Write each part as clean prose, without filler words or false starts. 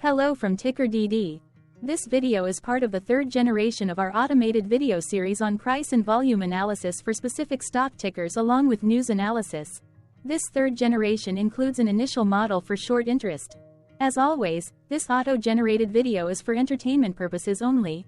Hello from TickerDD. This video is part of the third generation of our automated video series on price and volume analysis for specific stock tickers along with news analysis. This third generation includes an initial model for short interest. As always, this auto-generated video is for entertainment purposes only.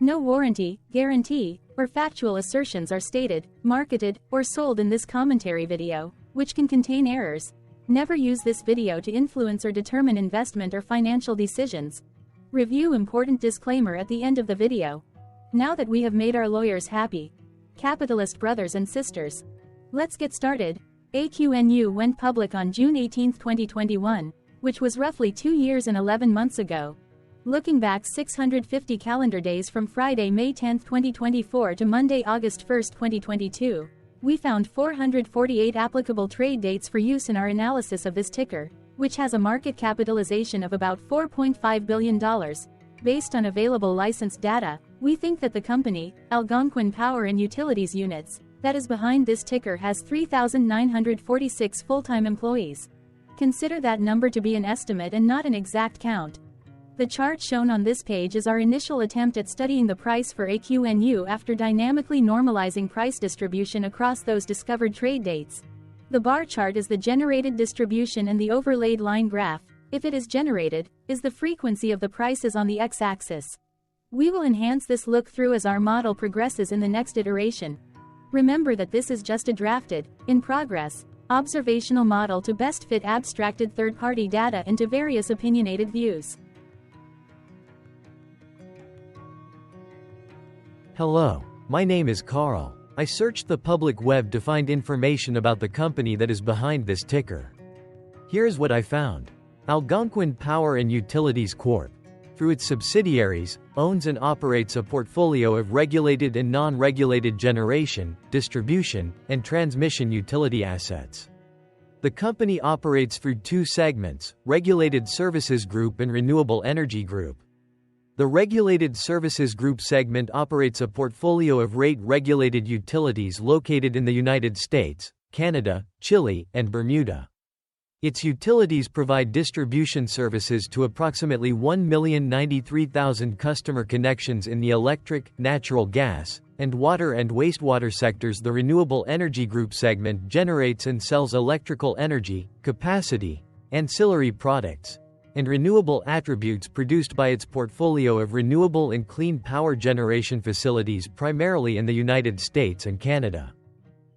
No warranty, guarantee, or factual assertions are stated, marketed, or sold in this commentary video, which can contain errors. Never use this video to influence or determine investment or financial decisions. Review important disclaimer at the end of the video. Now that we have made our lawyers happy, capitalist brothers and sisters, let's get started. AQNU went public on June 18, 2021, which was roughly 2 years and 11 months ago. Looking back 650 calendar days from Friday, May 10, 2024 to Monday, August 1, 2022, we found 448 applicable trade dates for use in our analysis of this ticker, which has a market capitalization of about $4.5 billion. Based on available licensed data, we think that the company, Algonquin Power and Utilities Units, that is behind this ticker has 3,946 full-time employees. Consider that number to be an estimate and not an exact count. The chart shown on this page is our initial attempt at studying the price for AQNU after dynamically normalizing price distribution across those discovered trade dates. The bar chart is the generated distribution and the overlaid line graph, if it is generated, is the frequency of the prices on the x-axis. We will enhance this look-through as our model progresses in the next iteration. Remember that this is just a drafted, in progress, observational model to best fit abstracted third-party data into various opinionated views. Hello, my name is Carl. I searched the public web to find information about the company that is behind this ticker. Here's what I found. Algonquin Power and Utilities Corp., through its subsidiaries, owns and operates a portfolio of regulated and non-regulated generation, distribution, and transmission utility assets. The company operates through two segments, Regulated Services Group and Renewable Energy Group. The Regulated Services Group segment operates a portfolio of rate-regulated utilities located in the United States, Canada, Chile, and Bermuda. Its utilities provide distribution services to approximately 1,093,000 customer connections in the electric, natural gas, and water and wastewater sectors. The Renewable Energy Group segment generates and sells electrical energy, capacity, ancillary products, and renewable attributes produced by its portfolio of renewable and clean power generation facilities primarily in the United States and Canada.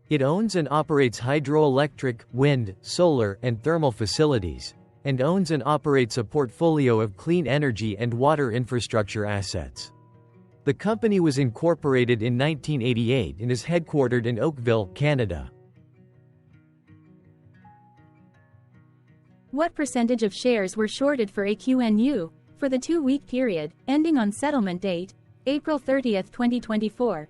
It owns and operates hydroelectric, wind, solar, and thermal facilities, and owns and operates a portfolio of clean energy and water infrastructure assets. The company was incorporated in 1988 and is headquartered in Oakville, Canada. What percentage of shares were shorted for AQNU for the 2-week period, ending on settlement date, April 30, 2024?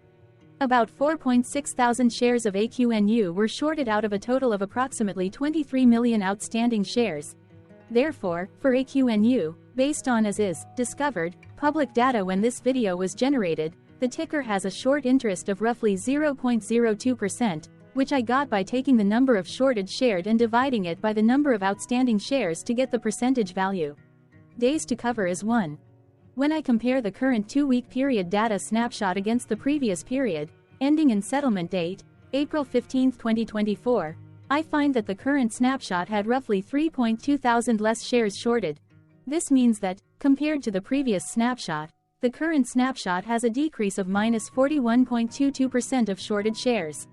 About 4.6 thousand shares of AQNU were shorted out of a total of approximately 23 million outstanding shares. Therefore, for AQNU, based on as is discovered public data when this video was generated, the ticker has a short interest of roughly 0.02%, which I got by taking the number of shorted shared and dividing it by the number of outstanding shares to get the percentage value. Days to cover is 1. When I compare the current 2-week period data snapshot against the previous period, ending in settlement date, April 15, 2024, I find that the current snapshot had roughly 3.2 thousand less shares shorted. This means that, compared to the previous snapshot, the current snapshot has a decrease of minus 41.22% of shorted shares.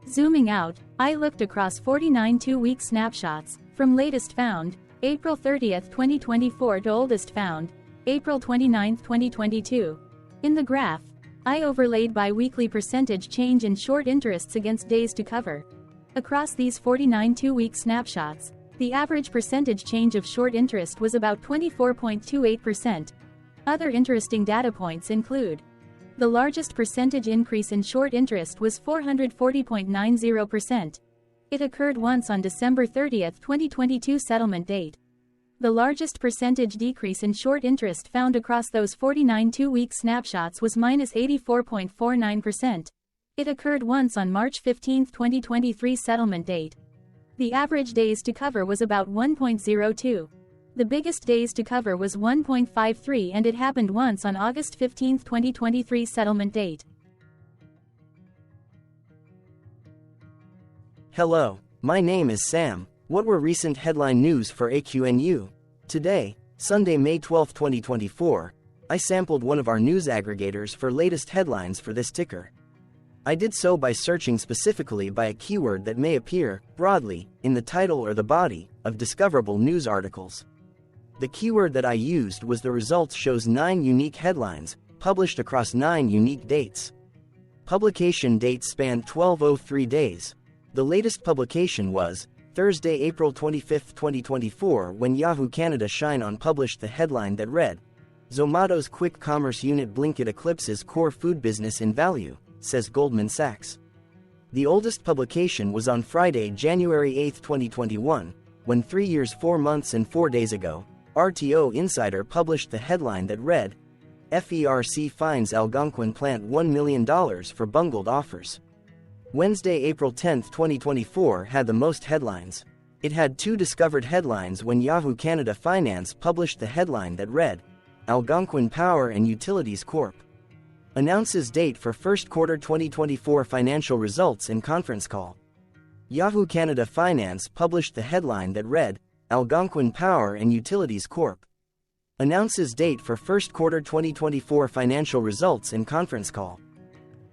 Zooming out, I looked across 49 2-week snapshots, from latest found, April 30, 2024 to oldest found, April 29, 2022. In the graph, I overlaid bi-weekly percentage change in short interests against days to cover. Across these 49 2-week snapshots, the average percentage change of short interest was about 24.28%. Other interesting data points include: the largest percentage increase in short interest was 440.90%. It occurred once on December 30, 2022 settlement date. The largest percentage decrease in short interest found across those 49 2-week snapshots was minus 84.49%. It occurred once on March 15, 2023 settlement date. The average days to cover was about 1.02. The biggest days to cover was 1.53, and it happened once on August 15, 2023 settlement date. Hello, my name is Sam. What were recent headline news for AQNU? Today, Sunday, May 12, 2024, I sampled one of our news aggregators for latest headlines for this ticker. I did so by searching specifically by a keyword that may appear, broadly, in the title or the body of discoverable news articles. The keyword that I used was the results shows 9 unique headlines, published across 9 unique dates. Publication dates spanned 1203 days. The latest publication was Thursday, April 25, 2024, when Yahoo Canada Shine On published the headline that read, "Zomato's quick commerce unit Blinkit eclipses core food business in value," says Goldman Sachs. The oldest publication was on Friday, January 8, 2021, when 3 years, 4 months and 4 days ago, RTO Insider published the headline that read, "FERC fines Algonquin plant $1 million for bungled offers." Wednesday, April 10, 2024 had the most headlines. It had 2 discovered headlines when Yahoo Canada Finance published the headline that read, "Algonquin Power and Utilities Corp. Announces date for first quarter 2024 financial results in conference call." Yahoo Canada Finance published the headline that read, "Algonquin Power and Utilities Corp. Announces date for first quarter 2024 financial results in conference call."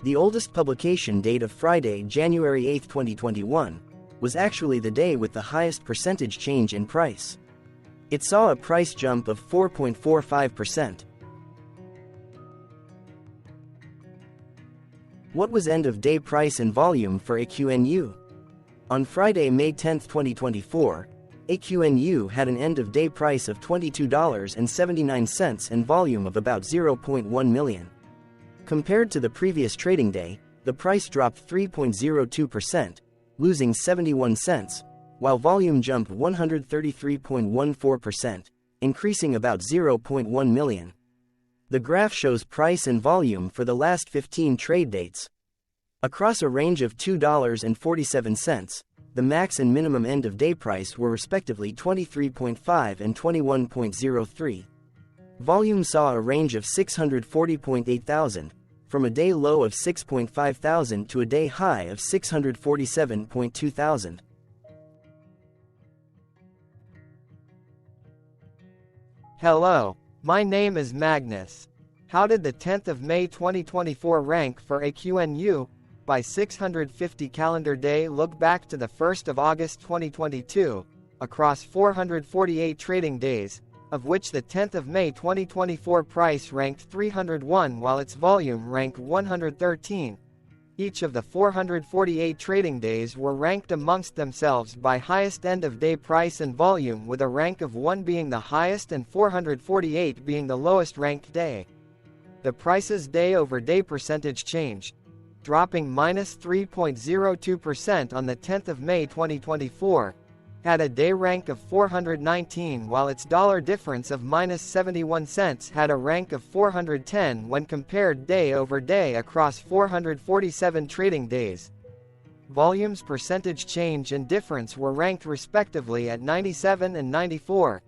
The oldest publication date of Friday, January 8, 2021, was actually the day with the highest percentage change in price. It saw a price jump of 4.45%. What was end-of-day price and volume for AQNU? On Friday, May 10, 2024, AQNU had an end-of-day price of $22.79 and volume of about 0.1 million. Compared to the previous trading day, the price dropped 3.02%, losing 71 cents, while volume jumped 133.14%, increasing about 0.1 million. The graph shows price and volume for the last 15 trade dates. Across a range of $2.47, the max and minimum end-of-day price were respectively 23.5 and 21.03. Volume saw a range of 640.8 thousand, from a day low of 6.5 thousand to a day high of 647.2 thousand. Hello, my name is Magnus. How did the 10th of May 2024 rank for AQNU? By 650 calendar day, look back to the 1st of August 2022, across 448 trading days, of which the 10th of May 2024 price ranked 301 while its volume ranked 113. Each of the 448 trading days were ranked amongst themselves by highest end-of-day price and volume, with a rank of 1 being the highest and 448 being the lowest ranked day. The price's day-over-day percentage change, dropping minus 3.02% on the 10th of May 2024, had a day rank of 419 while its dollar difference of minus 71 cents had a rank of 410 when compared day over day across 447 trading days. Volume's percentage change and difference were ranked respectively at 97 and 94.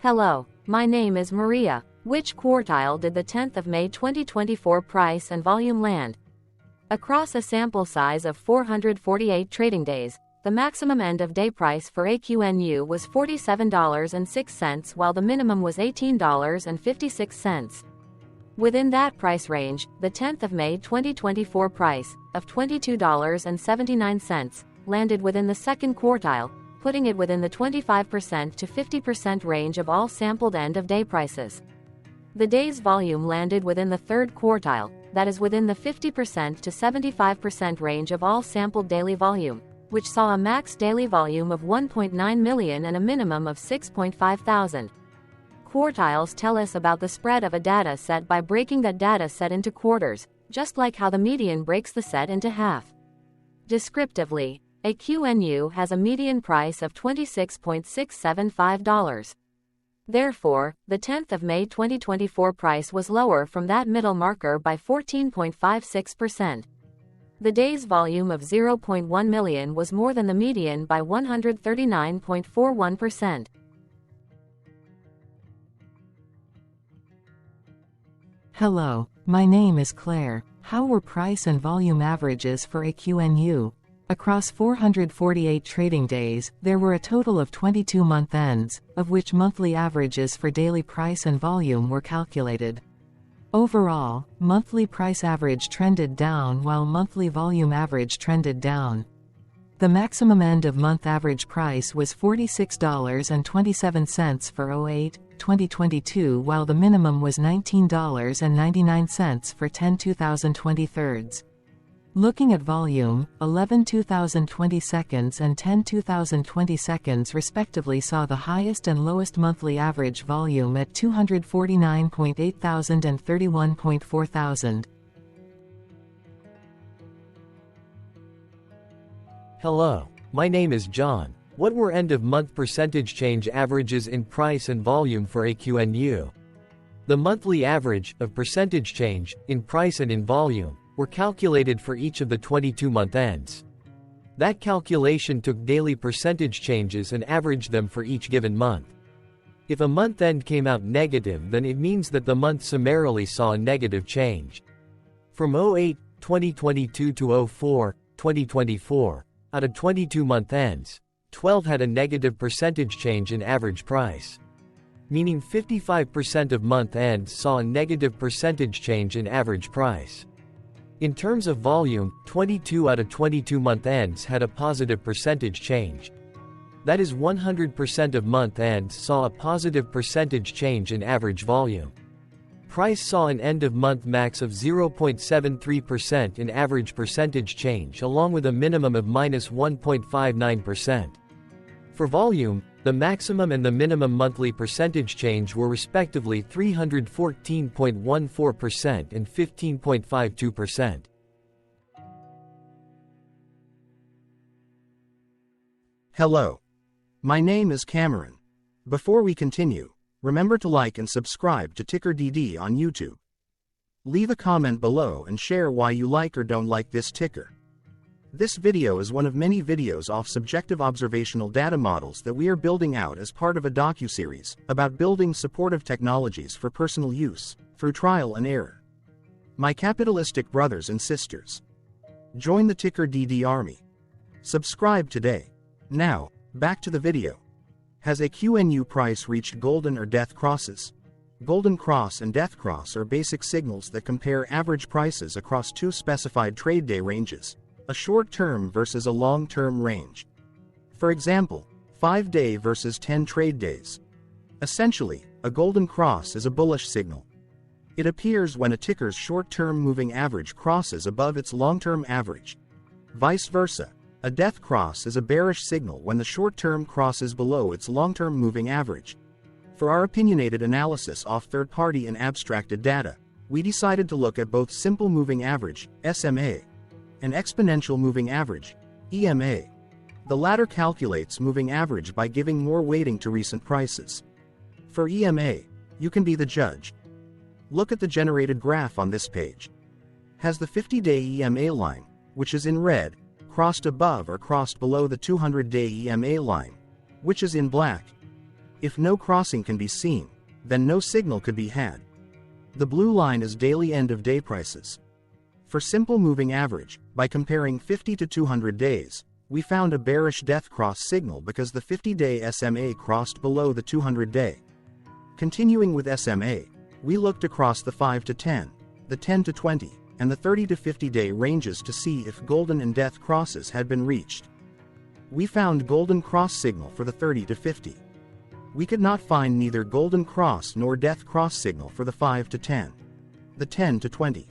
Hello, my name is Maria. Which quartile did the 10th of May 2024 price and volume land? Across a sample size of 448 trading days, the maximum end-of-day price for AQNU was $47.06 while the minimum was $18.56. Within that price range, the 10th of May 2024 price, of $22.79, landed within the second quartile, putting it within the 25% to 50% range of all sampled end-of-day prices. The day's volume landed within the third quartile, that is within the 50% to 75% range of all sampled daily volume, which saw a max daily volume of 1.9 million and a minimum of 6.5 thousand. Quartiles tell us about the spread of a data set by breaking that data set into quarters, just like how the median breaks the set into half. Descriptively, AQNU has a median price of $26.675. Therefore, the 10th of May 2024 price was lower from that middle marker by 14.56%. The day's volume of 0.1 million was more than the median by 139.41%. Hello, my name is Claire. How were price and volume averages for AQNU? Across 448 trading days, there were a total of 22 month ends, of which monthly averages for daily price and volume were calculated. Overall, monthly price average trended down while monthly volume average trended down. The maximum end of month average price was $46.27 for 08/2022, while the minimum was $19.99 for 10/2023. Looking at volume, 11/2020 seconds and 10/2020 seconds respectively saw the highest and lowest monthly average volume at 249.8 thousand and 31.4 thousand. Hello, my name is John. What were end-of-month percentage change averages in price and volume for AQNU? The monthly average of percentage change in price and in volume were calculated for each of the 22-month ends. That calculation took daily percentage changes and averaged them for each given month. If a month end came out negative, then it means that the month summarily saw a negative change. From 08/2022 to 04/2024, out of 22 month ends, 12 had a negative percentage change in average price. Meaning 55% of month ends saw a negative percentage change in average price. In terms of volume, 22 out of 22 month ends had a positive percentage change. That is 100% of month ends saw a positive percentage change in average volume. Price saw an end-of-month max of 0.73% in average percentage change, along with a minimum of -1.59%. For volume, the maximum and the minimum monthly percentage change were respectively 314.14% and 15.52%. Hello. My name is Cameron. Before we continue, remember to like and subscribe to TickerDD on YouTube. Leave a comment below and share why you like or don't like this ticker. This video is one of many videos off subjective observational data models that we are building out as part of a docuseries about building supportive technologies for personal use, through trial and error. My capitalistic brothers and sisters, join the TickerDD army. Subscribe today. Now, back to the video. Has AQNU price reached golden or death crosses? Golden cross and death cross are basic signals that compare average prices across two specified trade day ranges, a short-term versus a long-term range. For example, 5-day versus 10 trade days. Essentially, a golden cross is a bullish signal. It appears when a ticker's short-term moving average crosses above its long-term average. Vice versa, a death cross is a bearish signal when the short-term crosses below its long-term moving average. For our opinionated analysis off third-party and abstracted data, we decided to look at both simple moving average, SMA, and exponential moving average, EMA. The latter calculates moving average by giving more weighting to recent prices. For EMA, you can be the judge. Look at the generated graph on this page. Has the 50-day EMA line, which is in red, crossed above or crossed below the 200-day EMA line, which is in black? If no crossing can be seen, then no signal could be had. The blue line is daily end-of-day prices. For simple moving average, by comparing 50 to 200 days, we found a bearish death cross signal because the 50-day SMA crossed below the 200-day. Continuing with SMA, we looked across the 5 to 10, the 10 to 20, and the 30 to 50-day ranges to see if golden and death crosses had been reached. We found golden cross signal for the 30 to 50. We could not find neither golden cross nor death cross signal for the 5 to 10, the 10 to 20.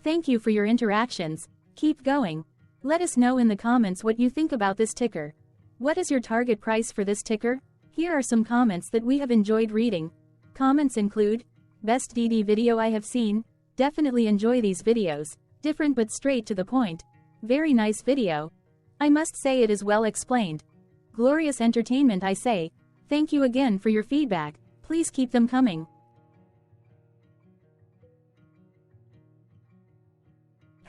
Thank you for your interactions. Keep going. Let us know in the comments what you think about this ticker. What is your target price for this ticker? Here are some comments that we have enjoyed reading. Comments include, best DD video I have seen, definitely enjoy these videos, different but straight to the point. Very nice video. I must say it is well explained. Glorious entertainment I say. Thank you again for your feedback, please keep them coming.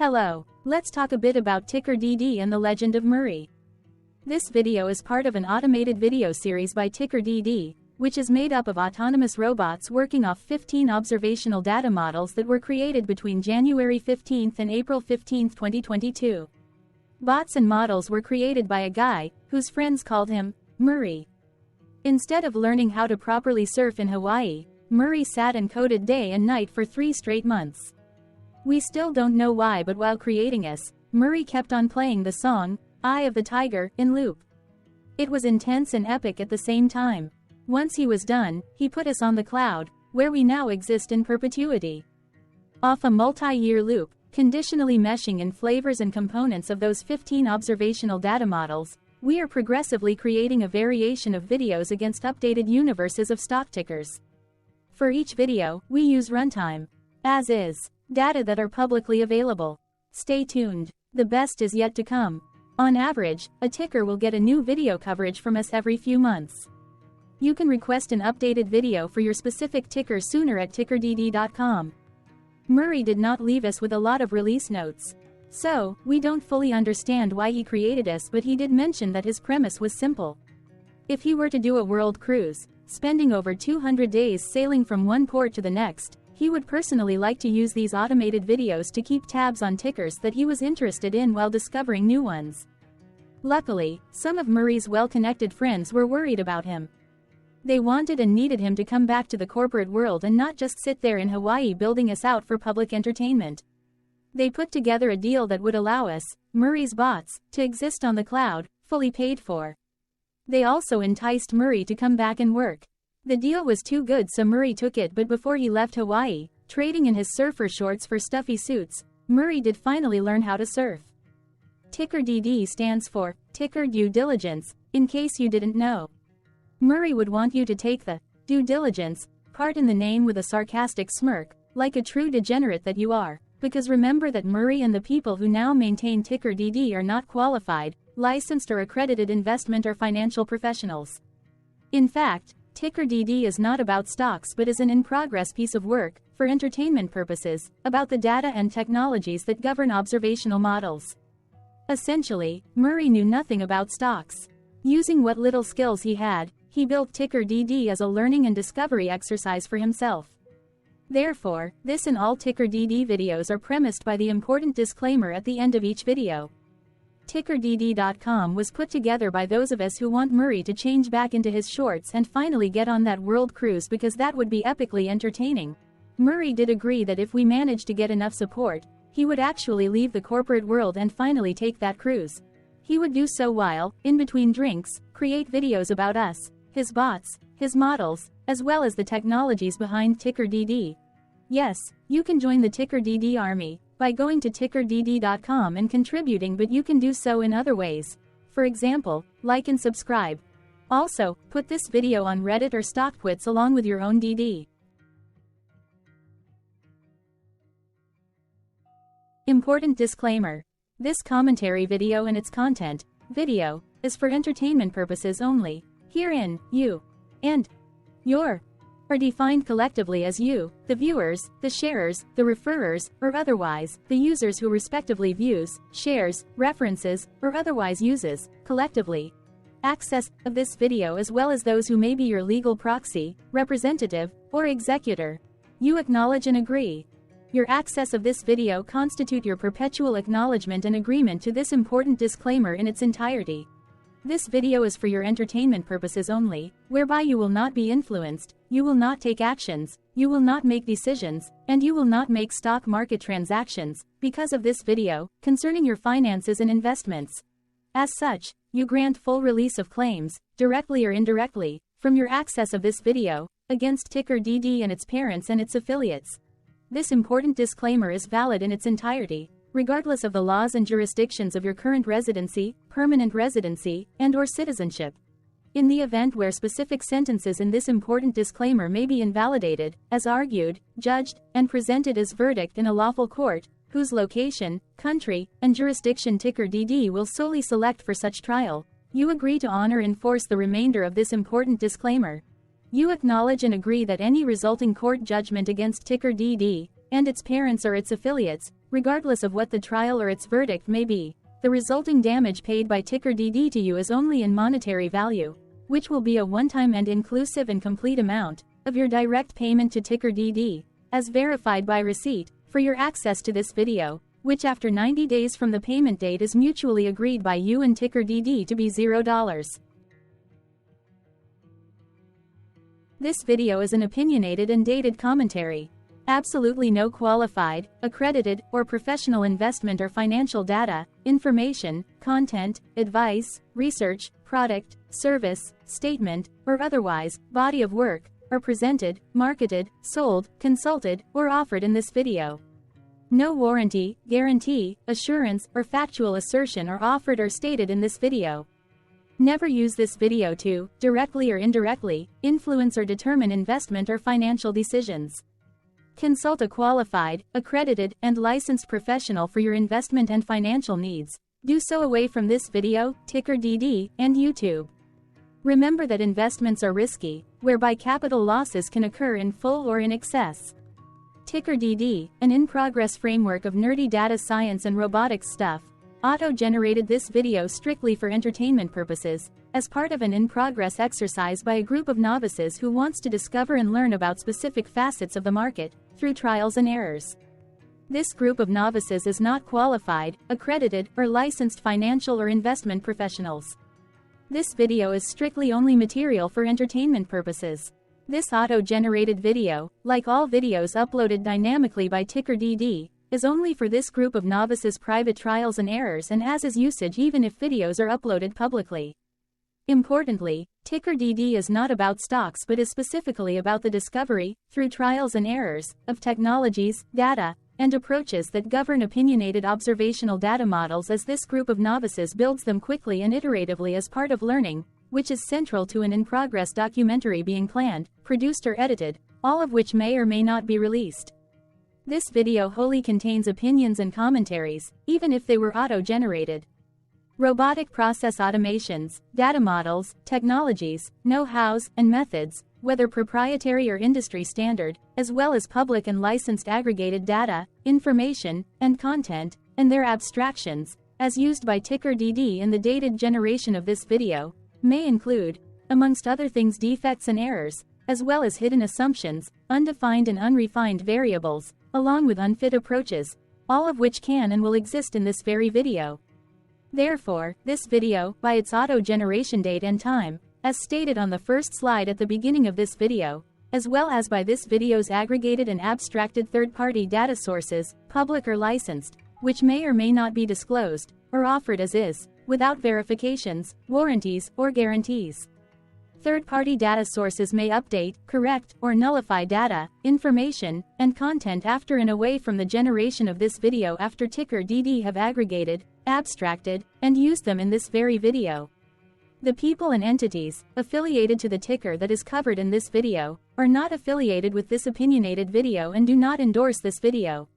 Hello, let's talk a bit about TickerDD and the legend of Murray. This video is part of an automated video series by TickerDD, which is made up of autonomous robots working off 15 observational data models that were created between January 15 and April 15, 2022. Bots and models were created by a guy, whose friends called him Murray. Instead of learning how to properly surf in Hawaii, Murray sat and coded day and night for 3 straight months. We still don't know why, but while creating us, Murray kept on playing the song, Eye of the Tiger, in loop. It was intense and epic at the same time. Once he was done, he put us on the cloud, where we now exist in perpetuity. Off a multi-year loop, conditionally meshing in flavors and components of those 15 observational data models, we are progressively creating a variation of videos against updated universes of stock tickers. For each video, we use runtime, as is, data that are publicly available. Stay tuned, the best is yet to come. On average, a ticker will get a new video coverage from us every few months. You can request an updated video for your specific ticker sooner at TickerDD.com. Murray did not leave us with a lot of release notes. So, we don't fully understand why he created us, but he did mention that his premise was simple. If he were to do a world cruise, spending over 200 days sailing from one port to the next, he would personally like to use these automated videos to keep tabs on tickers that he was interested in while discovering new ones. Luckily, some of Murray's well-connected friends were worried about him. They wanted and needed him to come back to the corporate world and not just sit there in Hawaii building us out for public entertainment. They put together a deal that would allow us, Murray's bots, to exist on the cloud, fully paid for. They also enticed Murray to come back and work. The deal was too good, so Murray took it, but before he left Hawaii, trading in his surfer shorts for stuffy suits, Murray did finally learn how to surf. TickerDD stands for Ticker Due Diligence, in case you didn't know. Murray would want you to take the due diligence part in the name with a sarcastic smirk, like a true degenerate that you are, because remember that Murray and the people who now maintain TickerDD are not qualified, licensed or accredited investment or financial professionals. In fact, TickerDD is not about stocks but is an in-progress piece of work, for entertainment purposes, about the data and technologies that govern observational models. Essentially, Murray knew nothing about stocks. Using what little skills he had, he built TickerDD as a learning and discovery exercise for himself. Therefore, this and all TickerDD videos are premised by the important disclaimer at the end of each video. TickerDD.com was put together by those of us who want Murray to change back into his shorts and finally get on that world cruise, because that would be epically entertaining. Murray did agree that if we managed to get enough support, he would actually leave the corporate world and finally take that cruise. He would do so while, in between drinks, create videos about us, his bots, his models, as well as the technologies behind TickerDD. Yes, you can join the TickerDD army by going to TickerDD.com and contributing, but you can do so in other ways. For example, like and subscribe. Also, put this video on Reddit or StockTwits along with your own DD. Important disclaimer. This commentary video and its content, video, is for entertainment purposes only. Herein, you and your are defined collectively as you, the viewers, the sharers, the referrers, or otherwise, the users who respectively views, shares, references, or otherwise uses, collectively, access of this video, as well as those who may be your legal proxy, representative, or executor. You acknowledge and agree. Your access of this video constitute your perpetual acknowledgement and agreement to this important disclaimer in its entirety. This video is for your entertainment purposes only, whereby you will not be influenced, you will not take actions, you will not make decisions, and you will not make stock market transactions, because of this video, concerning your finances and investments. As such, you grant full release of claims, directly or indirectly, from your access of this video, against TickerDD and its parents and its affiliates. This important disclaimer is valid in its entirety, regardless of the laws and jurisdictions of your current residency, permanent residency, and/or citizenship. In the event where specific sentences in this important disclaimer may be invalidated, as argued, judged, and presented as verdict in a lawful court, whose location, country, and jurisdiction TickerDD will solely select for such trial, you agree to honor and enforce the remainder of this important disclaimer. You acknowledge and agree that any resulting court judgment against TickerDD, and its parents or its affiliates, Regardless of what the trial or its verdict may be, the resulting damage paid by TickerDD to you is only in monetary value, which will be a one-time and inclusive and complete amount of your direct payment to TickerDD, as verified by receipt, for your access to this video, which after 90 days from the payment date is mutually agreed by you and TickerDD to be $0. This video is an opinionated and dated commentary. Absolutely no qualified, accredited, or professional investment or financial data, information, content, advice, research, product, service, statement, or otherwise, body of work, are presented, marketed, sold, consulted, or offered in this video. No warranty, guarantee, assurance, or factual assertion are offered or stated in this video. Never use this video to, directly or indirectly, influence or determine investment or financial decisions. Consult a qualified, accredited, and licensed professional for your investment and financial needs. Do so away from this video, TickerDD, and YouTube. Remember that investments are risky, whereby capital losses can occur in full or in excess. TickerDD, an in-progress framework of nerdy data science and robotics stuff, auto-generated this video strictly for entertainment purposes, as part of an in-progress exercise by a group of novices who wants to discover and learn about specific facets of the market, through trials and errors. This group of novices is not qualified, accredited, or licensed financial or investment professionals. This video is strictly only material for entertainment purposes. This auto-generated video, like all videos uploaded dynamically by TickerDD, is only for this group of novices' private trials and errors and as is usage even if videos are uploaded publicly. Importantly, TickerDD is not about stocks but is specifically about the discovery, through trials and errors, of technologies, data, and approaches that govern opinionated observational data models as this group of novices builds them quickly and iteratively as part of learning, which is central to an in-progress documentary being planned, produced or edited, all of which may or may not be released. This video wholly contains opinions and commentaries, even if they were auto-generated. Robotic process automations, data models, technologies, know-hows, and methods, whether proprietary or industry standard, as well as public and licensed aggregated data, information, and content, and their abstractions, as used by TickerDD in the dated generation of this video, may include, amongst other things, defects and errors, as well as hidden assumptions, undefined and unrefined variables, along with unfit approaches, all of which can and will exist in this very video. Therefore, this video, by its auto-generation date and time, as stated on the first slide at the beginning of this video, as well as by this video's aggregated and abstracted third-party data sources, public or licensed, which may or may not be disclosed, or offered as is, without verifications, warranties, or guarantees. Third-party data sources may update, correct, or nullify data, information, and content after and away from the generation of this video after TickerDD have aggregated, abstracted, and used them in this very video. The people and entities, affiliated to the ticker that is covered in this video, are not affiliated with this opinionated video and do not endorse this video.